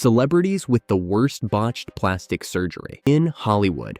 Celebrities with the worst botched plastic surgery. In Hollywood,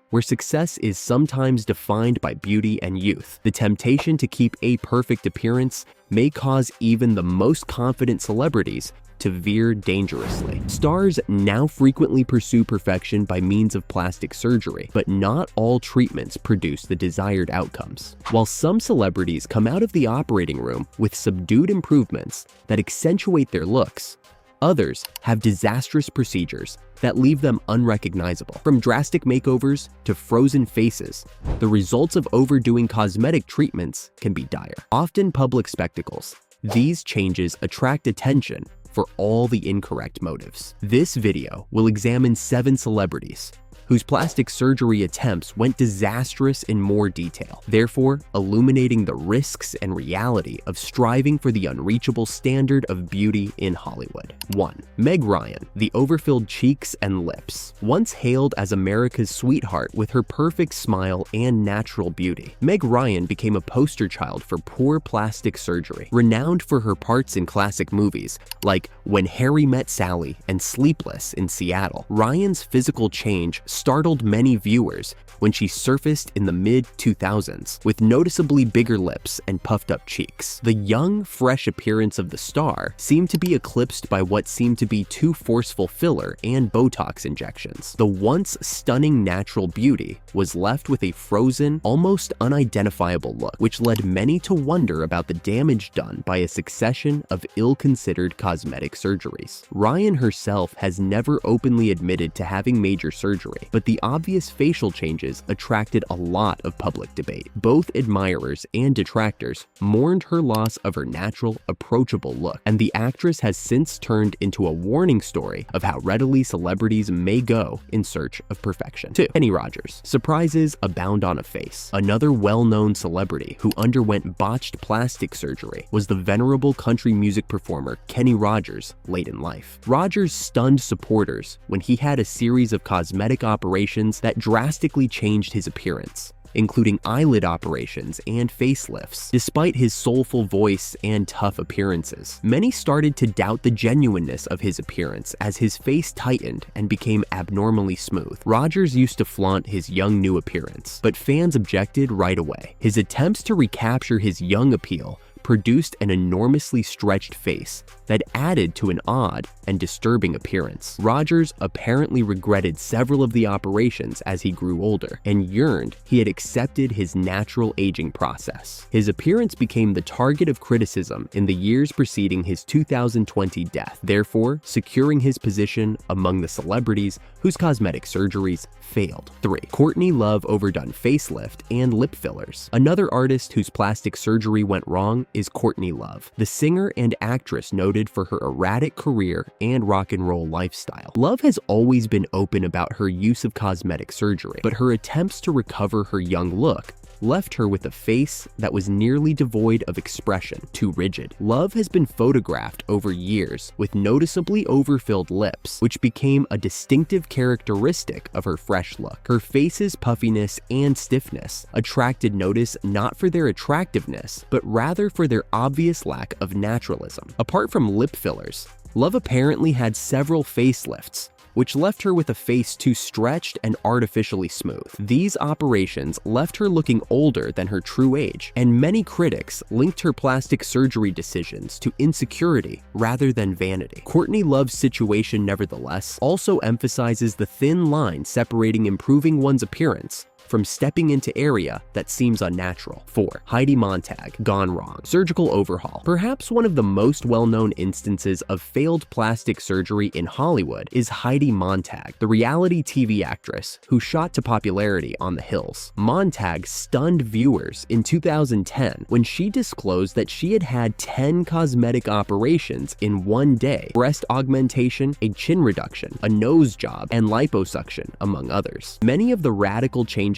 where success is sometimes defined by beauty and youth, the temptation to keep a perfect appearance may cause even the most confident celebrities to veer dangerously. Stars now frequently pursue perfection by means of plastic surgery, but not all treatments produce the desired outcomes. While some celebrities come out of the operating room with subdued improvements that accentuate their looks, others have disastrous procedures that leave them unrecognizable. From drastic makeovers to frozen faces, the results of overdoing cosmetic treatments can be dire. Often public spectacles, these changes attract attention for all the incorrect motives. This video will examine 7 celebrities whose plastic surgery attempts went disastrous in more detail, therefore illuminating the risks and reality of striving for the unreachable standard of beauty in Hollywood. 1. Meg Ryan, the overfilled cheeks and lips. Once hailed as America's sweetheart with her perfect smile and natural beauty, Meg Ryan became a poster child for poor plastic surgery. Renowned for her parts in classic movies like When Harry Met Sally and Sleepless in Seattle, Ryan's physical change startled many viewers when she surfaced in the mid-2000s with noticeably bigger lips and puffed up cheeks. The young, fresh appearance of the star seemed to be eclipsed by what seemed to be too forceful filler and Botox injections. The once stunning natural beauty was left with a frozen, almost unidentifiable look, which led many to wonder about the damage done by a succession of ill-considered cosmetic surgeries. Ryan herself has never openly admitted to having major surgery, but the obvious facial changes attracted a lot of public debate. Both admirers and detractors mourned her loss of her natural, approachable look, and the actress has since turned into a warning story of how readily celebrities may go in search of perfection. 2. Kenny Rogers. Surprises abound on a face. Another well-known celebrity who underwent botched plastic surgery was the venerable country music performer Kenny Rogers late in life. Rogers stunned supporters when he had a series of cosmetic operations that drastically changed his appearance, including eyelid operations and facelifts. Despite his soulful voice and tough appearances, many started to doubt the genuineness of his appearance as his face tightened and became abnormally smooth. Rogers used to flaunt his young new appearance, but fans objected right away. His attempts to recapture his young appeal produced an enormously stretched face that added to an odd and disturbing appearance. Rogers apparently regretted several of the operations as he grew older and yearned he had accepted his natural aging process. His appearance became the target of criticism in the years preceding his 2020 death, therefore securing his position among the celebrities whose cosmetic surgeries failed. 3. Courtney Love overdone facelift and lip fillers. Another artist whose plastic surgery went wrong is Courtney Love, the singer and actress noted for her erratic career and rock and roll lifestyle. Love has always been open about her use of cosmetic surgery, but her attempts to recover her young look left her with a face that was nearly devoid of expression, too rigid. Love has been photographed over years with noticeably overfilled lips, which became a distinctive characteristic of her fresh look. Her face's puffiness and stiffness attracted notice not for their attractiveness, but rather for their obvious lack of naturalism. Apart from lip fillers, Love apparently had several facelifts, which left her with a face too stretched and artificially smooth. These operations left her looking older than her true age, and many critics linked her plastic surgery decisions to insecurity rather than vanity. Courtney Love's situation, nevertheless, also emphasizes the thin line separating improving one's appearance from stepping into area that seems unnatural. 4. Heidi Montag, gone wrong. Surgical overhaul. Perhaps one of the most well-known instances of failed plastic surgery in Hollywood is Heidi Montag, the reality TV actress who shot to popularity on The Hills. Montag stunned viewers in 2010 when she disclosed that she had had 10 cosmetic operations in one day: breast augmentation, a chin reduction, a nose job, and liposuction, among others. Many of the radical changes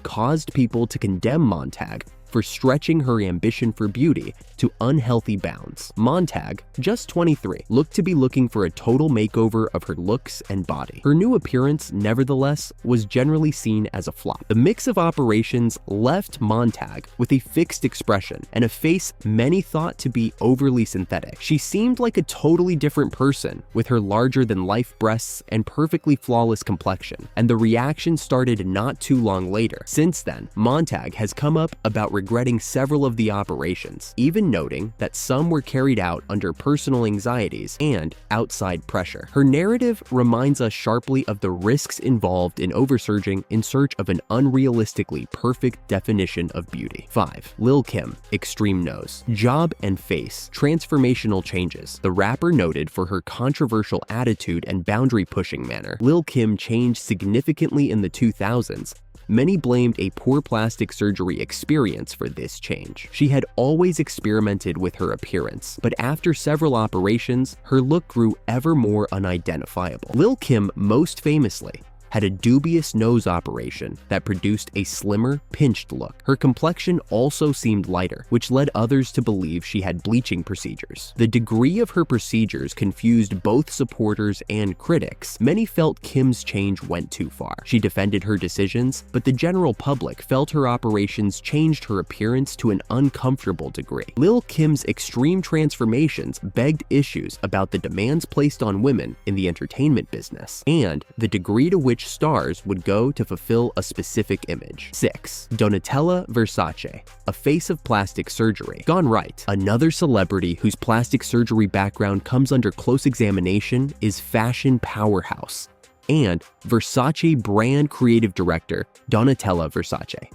caused people to condemn Montag for stretching her ambition for beauty to unhealthy bounds. Montag, just 23, looked to be looking for a total makeover of her looks and body. Her new appearance, nevertheless, was generally seen as a flop. The mix of operations left Montag with a fixed expression and a face many thought to be overly synthetic. She seemed like a totally different person with her larger-than-life breasts and perfectly flawless complexion, and the reaction started not too long later. Since then, Montag has come up about regretting several of the operations, even noting that some were carried out under personal anxieties and outside pressure. Her narrative reminds us sharply of the risks involved in oversurging in search of an unrealistically perfect definition of beauty. 5. Lil' Kim, extreme nose. Job and face, transformational changes. The rapper noted for her controversial attitude and boundary-pushing manner. Lil' Kim changed significantly in the 2000s. Many blamed a poor plastic surgery experience for this change. She had always experimented with her appearance, but after several operations, her look grew ever more unidentifiable. Lil' Kim most famously had a dubious nose operation that produced a slimmer, pinched look. Her complexion also seemed lighter, which led others to believe she had bleaching procedures. The degree of her procedures confused both supporters and critics. Many felt Kim's change went too far. She defended her decisions, but the general public felt her operations changed her appearance to an uncomfortable degree. Lil' Kim's extreme transformations begged issues about the demands placed on women in the entertainment business, and the degree to which stars would go to fulfill a specific image. 6. Donatella Versace, a face of plastic surgery. Gone right. Another celebrity whose plastic surgery background comes under close examination is fashion powerhouse and Versace brand creative director Donatella Versace.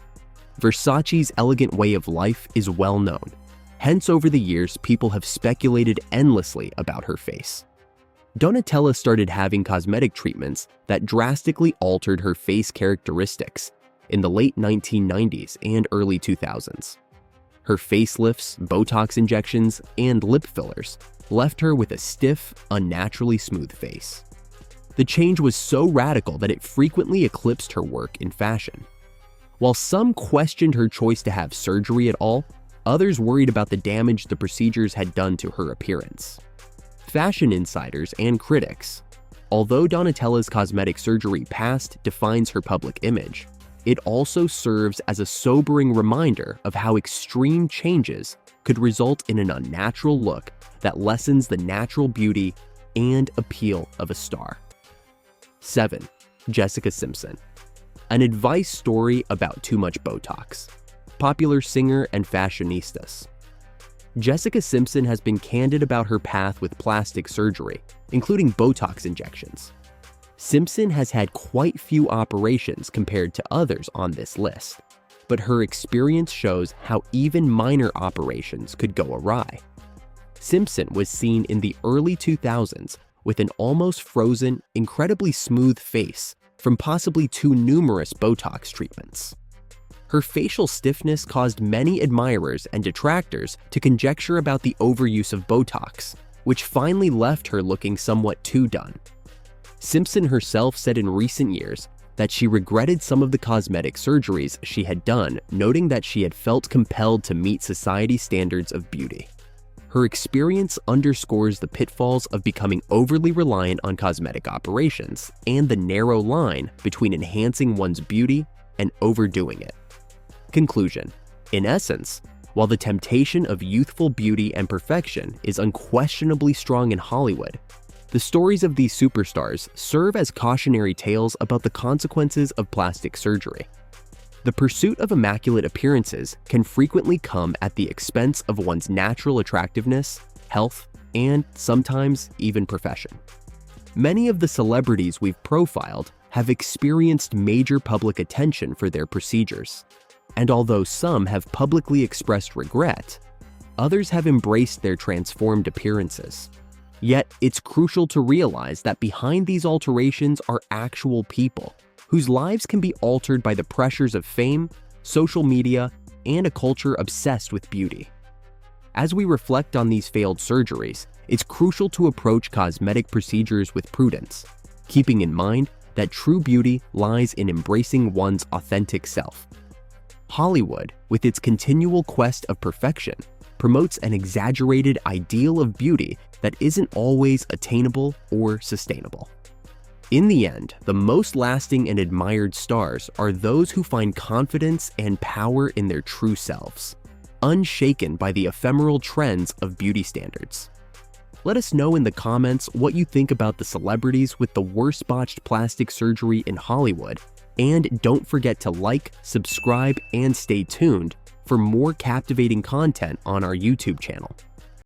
Versace's elegant way of life is well known. Hence, over the years, people have speculated endlessly about her face. Donatella started having cosmetic treatments that drastically altered her face characteristics in the late 1990s and early 2000s. Her facelifts, Botox injections, and lip fillers left her with a stiff, unnaturally smooth face. The change was so radical that it frequently eclipsed her work in fashion. While some questioned her choice to have surgery at all, others worried about the damage the procedures had done to her appearance. Fashion insiders and critics. Although Donatella's cosmetic surgery past defines her public image, it also serves as a sobering reminder of how extreme changes could result in an unnatural look that lessens the natural beauty and appeal of a star. 7. Jessica Simpson. An advice story about too much Botox. Popular singer and fashionistas. Jessica Simpson has been candid about her path with plastic surgery, including Botox injections. Simpson has had quite few operations compared to others on this list, but her experience shows how even minor operations could go awry. Simpson was seen in the early 2000s with an almost frozen, incredibly smooth face from possibly too numerous Botox treatments. Her facial stiffness caused many admirers and detractors to conjecture about the overuse of Botox, which finally left her looking somewhat too done. Simpson herself said in recent years that she regretted some of the cosmetic surgeries she had done, noting that she had felt compelled to meet society's standards of beauty. Her experience underscores the pitfalls of becoming overly reliant on cosmetic operations and the narrow line between enhancing one's beauty and overdoing it. Conclusion. In essence, while the temptation of youthful beauty and perfection is unquestionably strong in Hollywood, the stories of these superstars serve as cautionary tales about the consequences of plastic surgery. The pursuit of immaculate appearances can frequently come at the expense of one's natural attractiveness, health, and sometimes even profession. Many of the celebrities we've profiled have experienced major public attention for their procedures. And although some have publicly expressed regret, others have embraced their transformed appearances. Yet, it's crucial to realize that behind these alterations are actual people, whose lives can be altered by the pressures of fame, social media, and a culture obsessed with beauty. As we reflect on these failed surgeries, it's crucial to approach cosmetic procedures with prudence, keeping in mind that true beauty lies in embracing one's authentic self. Hollywood, with its continual quest of perfection, promotes an exaggerated ideal of beauty that isn't always attainable or sustainable. In the end, the most lasting and admired stars are those who find confidence and power in their true selves, unshaken by the ephemeral trends of beauty standards. Let us know in the comments what you think about the celebrities with the worst botched plastic surgery in Hollywood, and don't forget to like, subscribe, and stay tuned for more captivating content on our YouTube channel.